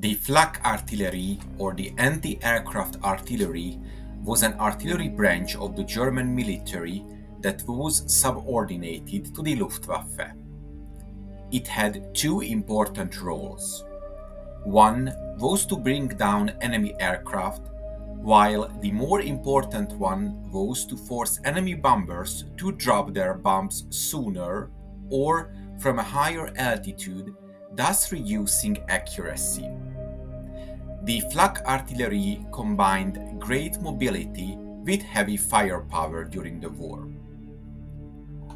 The flak artillery, or the anti-aircraft artillery, was an artillery branch of the German military that was subordinated to the Luftwaffe. It had two important roles. One was to bring down enemy aircraft, while the more important one was to force enemy bombers to drop their bombs sooner or from a higher altitude, thus reducing accuracy. The flak artillery combined great mobility with heavy firepower during the war.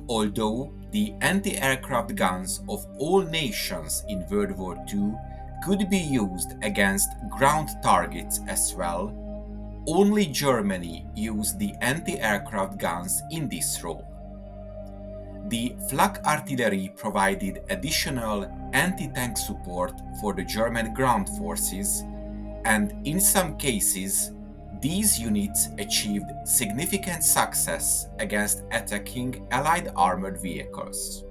Although the anti-aircraft guns of all nations in World War II could be used against ground targets as well, only Germany used the anti-aircraft guns in this role. The flak artillery provided additional anti-tank support for the German ground forces, and in some cases, these units achieved significant success against attacking Allied armored vehicles.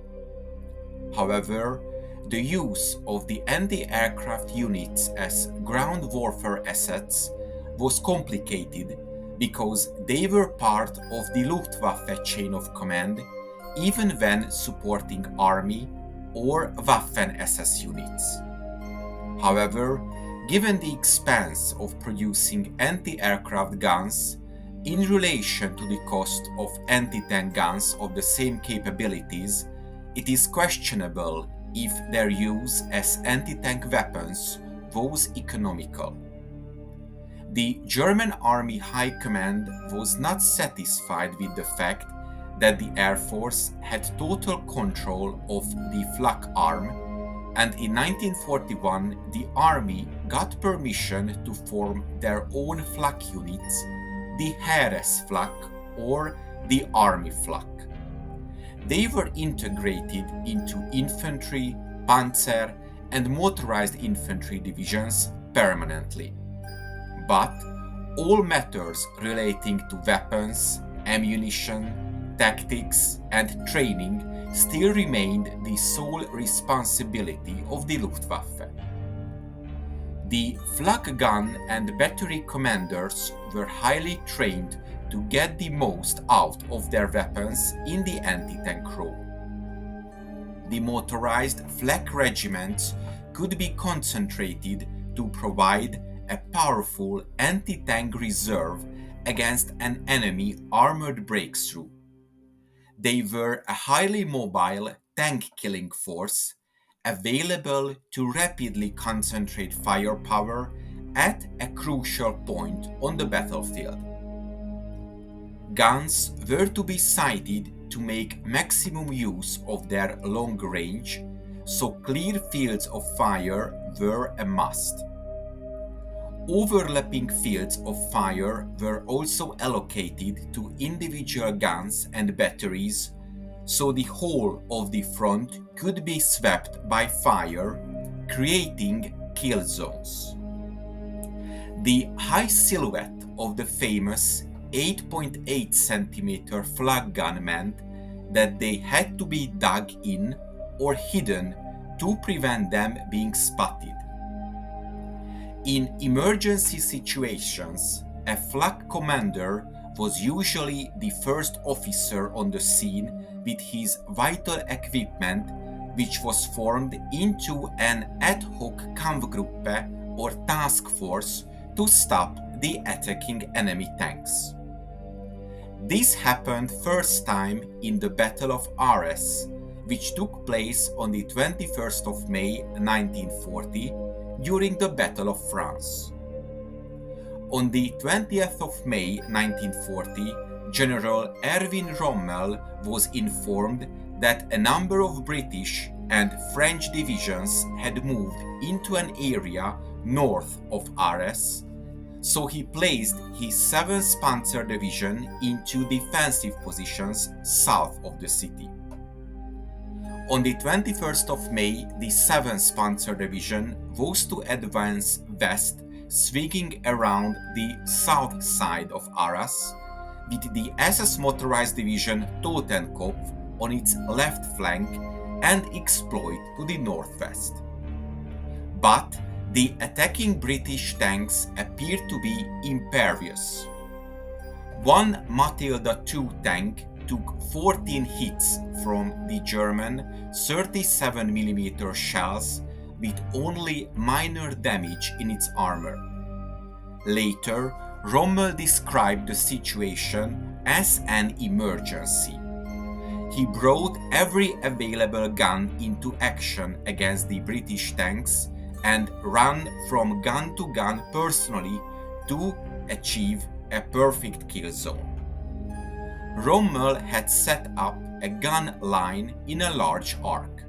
However, the use of the anti-aircraft units as ground warfare assets was complicated because they were part of the Luftwaffe chain of command even when supporting Army or Waffen-SS units. However, given the expense of producing anti-aircraft guns in relation to the cost of anti-tank guns of the same capabilities, it is questionable if their use as anti-tank weapons was economical. The German Army High Command was not satisfied with the fact that the Air Force had total control of the flak arm, and in 1941 the Army got permission to form their own flak units, the Heeresflak or the Army Flak. They were integrated into infantry, panzer, and motorized infantry divisions permanently. But all matters relating to weapons, ammunition, tactics, and training still remained the sole responsibility of the Luftwaffe. The flak gun and battery commanders were highly trained to get the most out of their weapons in the anti-tank role. The motorized flak regiments could be concentrated to provide a powerful anti-tank reserve against an enemy armored breakthrough. They were a highly mobile tank-killing force available to rapidly concentrate firepower at a crucial point on the battlefield. Guns were to be sighted to make maximum use of their long range, so clear fields of fire were a must. Overlapping fields of fire were also allocated to individual guns and batteries, so the whole of the front could be swept by fire, creating kill zones. The high silhouette of the famous 8.8 cm flak gun meant that they had to be dug in or hidden to prevent them being spotted. In emergency situations, a flak commander was usually the first officer on the scene with his vital equipment, which was formed into an ad hoc Kampfgruppe or task force to stop the attacking enemy tanks. This happened first time in the Battle of Arras, which took place on the 21st of May 1940 during the Battle of France. On the 20th of May 1940, General Erwin Rommel was informed that a number of British and French divisions had moved into an area north of Arras, so he placed his 7th Panzer Division into defensive positions south of the city. On the 21st of May, the 7th Panzer Division was to advance west, swinging around the south side of Arras, with the SS Motorized Division Totenkopf on its left flank and exploit to the northwest. But The attacking British tanks appeared to be impervious. One Matilda II tank took 14 hits from the German 37mm shells with only minor damage in its armor. Later, Rommel described the situation as an emergency. He brought every available gun into action against the British tanks and ran from gun to gun personally to achieve a perfect kill zone. Rommel had set up a gun line in a large arc.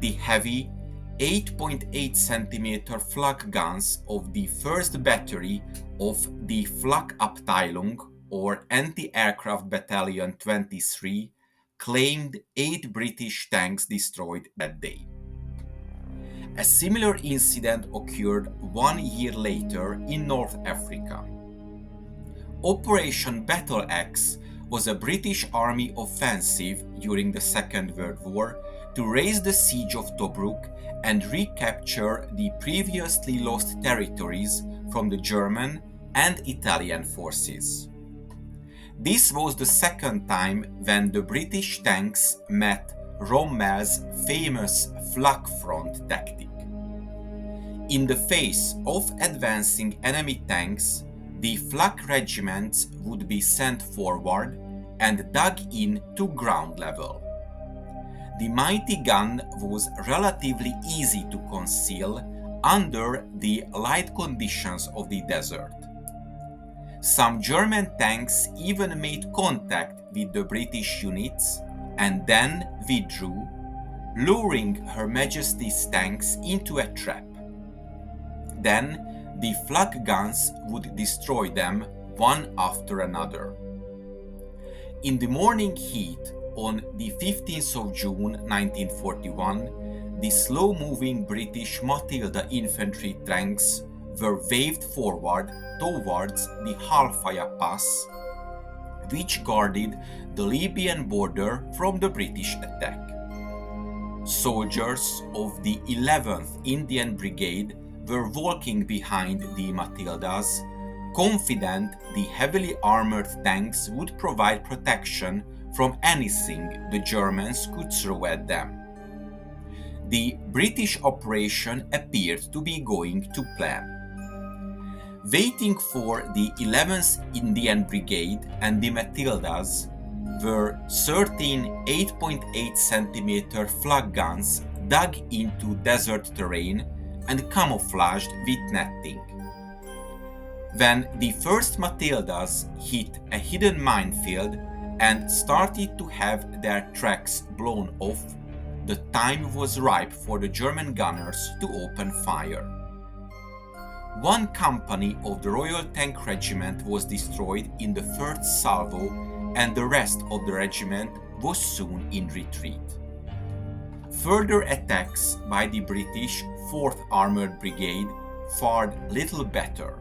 The heavy 8.8 cm flak guns of the 1st Battery of the Flak Abteilung or Anti-Aircraft Battalion 23 claimed 8 British tanks destroyed that day. A similar incident occurred 1 year later in North Africa. Operation Battle Axe was a British Army offensive during the Second World War to raise the siege of Tobruk and recapture the previously lost territories from the German and Italian forces. This was the second time when the British tanks met Rommel's famous flak front tactic. In the face of advancing enemy tanks, the flak regiments would be sent forward and dug in to ground level. The mighty gun was relatively easy to conceal under the light conditions of the desert. Some German tanks even made contact with the British units and then withdrew, luring Her Majesty's tanks into a trap. Then the flak guns would destroy them one after another. In the morning heat on the 15th of June 1941, the slow-moving British Matilda infantry tanks were waved forward towards the Halfaya pass, which guarded the Libyan border from the British attack. Soldiers of the 11th Indian Brigade were walking behind the Matildas, confident the heavily armored tanks would provide protection from anything the Germans could throw at them. The British operation appeared to be going to plan. Waiting for the 11th Indian Brigade and the Matildas were 13 8.8 cm flak guns dug into desert terrain and camouflaged with netting. When the first Matildas hit a hidden minefield and started to have their tracks blown off, the time was ripe for the German gunners to open fire. One company of the Royal Tank Regiment was destroyed in the first salvo, and the rest of the regiment was soon in retreat. Further attacks by the British 4th Armoured Brigade fared little better.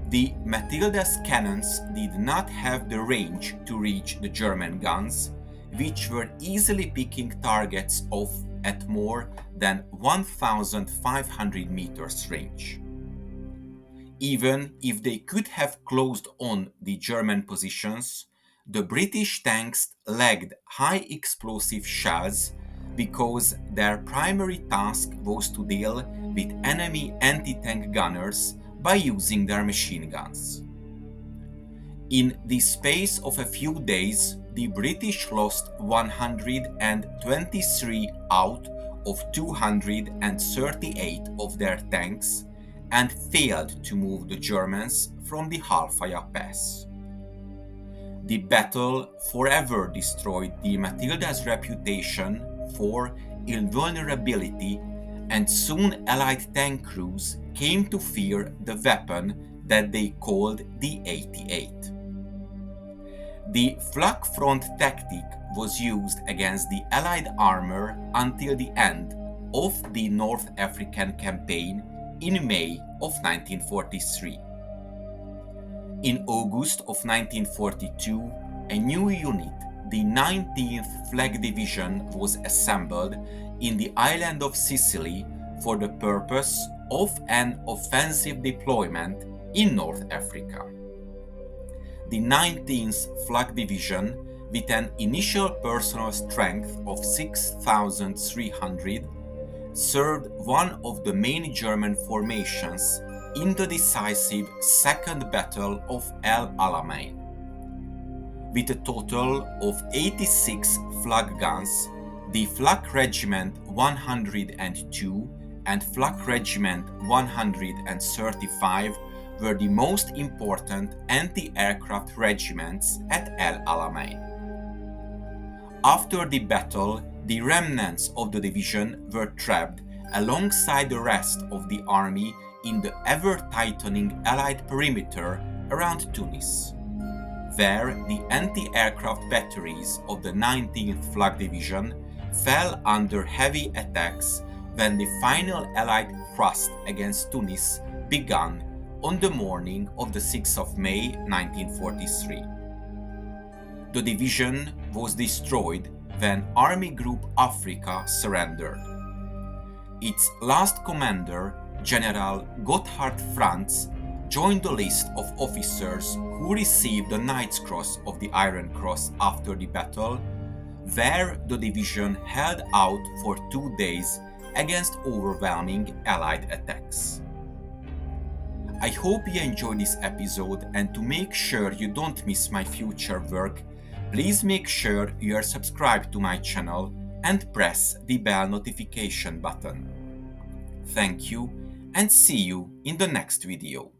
The Matilda's cannons did not have the range to reach the German guns, which were easily picking targets off at more than 1,500 meters range. Even if they could have closed on the German positions, the British tanks lacked high explosive shells because their primary task was to deal with enemy anti-tank gunners by using their machine guns. In the space of a few days, the British lost 123 out of 238 of their tanks and failed to move the Germans from the Halfaya Pass. The battle forever destroyed the Matilda's reputation for invulnerability, and soon Allied tank crews came to fear the weapon that they called the 88. The flak front tactic was used against the Allied armor until the end of the North African campaign in May of 1943. In August of 1942, a new unit, the 19th Flak Division, was assembled in the island of Sicily for the purpose of an offensive deployment in North Africa. The 19th Flak Division, with an initial personal strength of 6,300, served one of the main German formations in the decisive Second Battle of El Alamein. With a total of 86 flak guns, the Flak Regiment 102 and Flak Regiment 135 were the most important anti-aircraft regiments at El Alamein. After the battle, the remnants of the division were trapped alongside the rest of the army in the ever-tightening Allied perimeter around Tunis, where the anti-aircraft batteries of the 19th Flak Division fell under heavy attacks when the final Allied thrust against Tunis began on the morning of the 6th of May 1943. The division was destroyed when Army Group Africa surrendered. Its last commander, General Gotthard Franz, joined the list of officers who received the Knight's Cross of the Iron Cross after the battle, where the division held out for 2 days against overwhelming Allied attacks. I hope you enjoyed this episode, and to make sure you don't miss my future work, please make sure you are subscribed to my channel and press the bell notification button. Thank you, and see you in the next video.